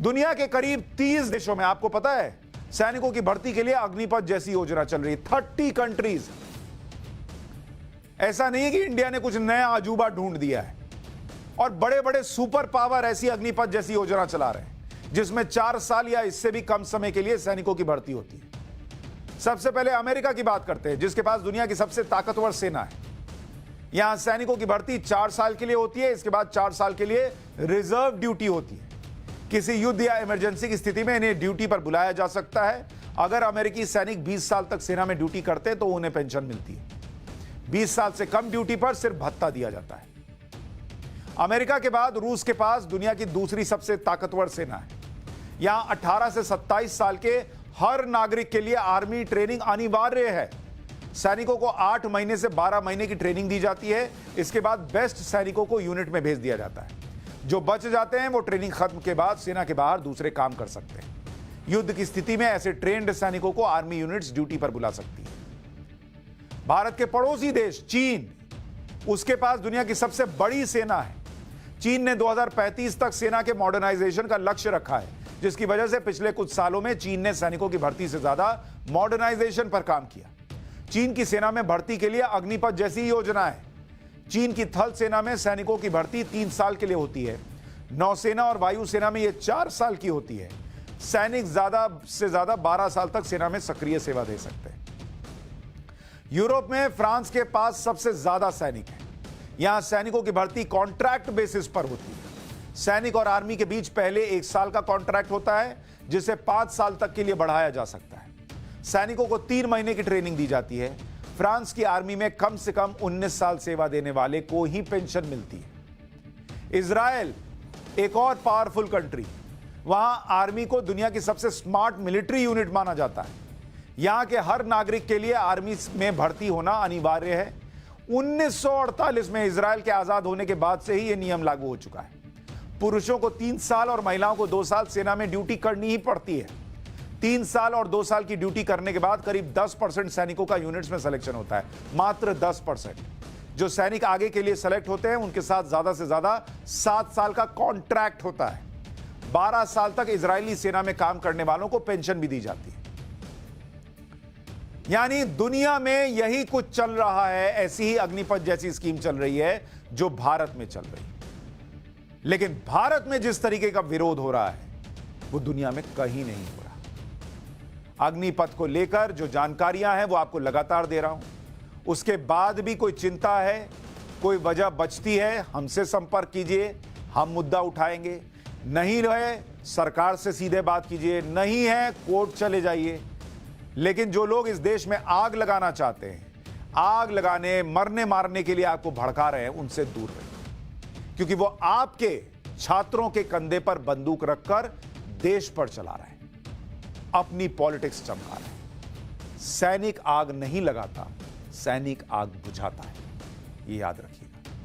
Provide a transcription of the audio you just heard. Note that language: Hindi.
दुनिया के करीब 30 देशों में, आपको पता है, सैनिकों की भर्ती के लिए अग्निपथ जैसी योजना चल रही है। 30 कंट्रीज। ऐसा नहीं है कि इंडिया ने कुछ नया अजूबा ढूंढ दिया है। और बड़े बड़े सुपर पावर ऐसी अग्निपथ जैसी योजना चला रहे हैं जिसमें 4 साल या इससे भी कम समय के लिए सैनिकों की भर्ती होती है। सबसे पहले अमेरिका की बात करते हैं, जिसके पास दुनिया की सबसे ताकतवर सेना है। यहां सैनिकों की भर्ती 4 साल के लिए होती है। इसके बाद 4 साल के लिए रिजर्व ड्यूटी होती है। किसी युद्ध या इमरजेंसी की स्थिति में इन्हें ड्यूटी पर बुलाया जा सकता है। अगर अमेरिकी सैनिक 20 साल तक सेना में ड्यूटी करते तो उन्हें पेंशन मिलती है। 20 साल से कम ड्यूटी पर सिर्फ भत्ता दिया जाता है। अमेरिका के बाद रूस के पास दुनिया की दूसरी सबसे ताकतवर सेना है। यहां 18 से 27 साल के हर नागरिक के लिए आर्मी ट्रेनिंग अनिवार्य है। सैनिकों को 8 महीने से 12 महीने की ट्रेनिंग दी जाती है। इसके बाद बेस्ट सैनिकों को यूनिट में भेज दिया जाता है। जो बच जाते हैं वो ट्रेनिंग खत्म के बाद सेना के बाहर दूसरे काम कर सकते हैं। युद्ध की स्थिति में ऐसे ट्रेंड सैनिकों को आर्मी यूनिट्स ड्यूटी पर बुला सकती है। भारत के पड़ोसी देश चीन, उसके पास दुनिया की सबसे बड़ी सेना है। चीन ने 2035 तक सेना के मॉडर्नाइजेशन का लक्ष्य रखा है, जिसकी वजह से पिछले कुछ सालों में चीन ने सैनिकों की भर्ती से ज्यादा मॉडर्नाइजेशन पर काम किया। चीन की सेना में भर्ती के लिए अग्निपथ जैसी योजना है। चीन की थल सेना में सैनिकों की भर्ती 3 साल के लिए होती है। नौसेना और वायुसेना में यह 4 साल की होती है। सैनिक ज्यादा से ज्यादा 12 साल तक सेना में सक्रिय सेवा दे सकते हैं। यूरोप में फ्रांस के पास सबसे ज्यादा सैनिक हैं। यहां सैनिकों की भर्ती कॉन्ट्रैक्ट बेसिस पर होती है। सैनिक और आर्मी के बीच पहले 1 साल का कॉन्ट्रैक्ट होता है, जिसे 5 साल तक के लिए बढ़ाया जा सकता है। सैनिकों को 3 महीने की ट्रेनिंग दी जाती है। फ्रांस की आर्मी में कम से कम 19 साल सेवा देने वाले को ही पेंशन मिलती है। इजराइल एक और पावरफुल कंट्री, वहां आर्मी को दुनिया की सबसे स्मार्ट मिलिट्री यूनिट माना जाता है। यहां के हर नागरिक के लिए आर्मी में भर्ती होना अनिवार्य है। 1948 में इजराइल के आजाद होने के बाद से ही यह नियम लागू हो चुका है। पुरुषों को 3 साल और महिलाओं को 2 साल सेना में ड्यूटी करनी ही पड़ती है। 3 साल और 2 साल की ड्यूटी करने के बाद करीब 10% सैनिकों का यूनिट्स में सिलेक्शन होता है। मात्र 10%। जो सैनिक आगे के लिए सेलेक्ट होते हैं उनके साथ ज्यादा से ज्यादा 7 साल का कॉन्ट्रैक्ट होता है। 12 साल तक इजरायली सेना में काम करने वालों को पेंशन भी दी जाती है। यानी दुनिया में यही कुछ चल रहा है। ऐसी ही अग्निपथ जैसी स्कीम चल रही है जो भारत में चल रही है। लेकिन भारत में जिस तरीके का विरोध हो रहा है वो दुनिया में कहीं नहीं हो रहा। अग्निपथ को लेकर जो जानकारियां हैं वो आपको लगातार दे रहा हूं। उसके बाद भी कोई चिंता है, कोई वजह बचती है, हमसे संपर्क कीजिए, हम मुद्दा उठाएंगे। नहीं रहे सरकार से सीधे बात कीजिए, नहीं है कोर्ट चले जाइए। लेकिन जो लोग इस देश में आग लगाना चाहते हैं, आग लगाने मरने मारने के लिए आपको भड़का रहे हैं, उनसे दूर रहिए, क्योंकि वो आपके छात्रों के कंधे पर बंदूक रखकर देश पर चला रहे हैं, अपनी पॉलिटिक्स चमका रहे हैं। सैनिक आग नहीं लगाता, सैनिक आग बुझाता है। ये याद रखिए।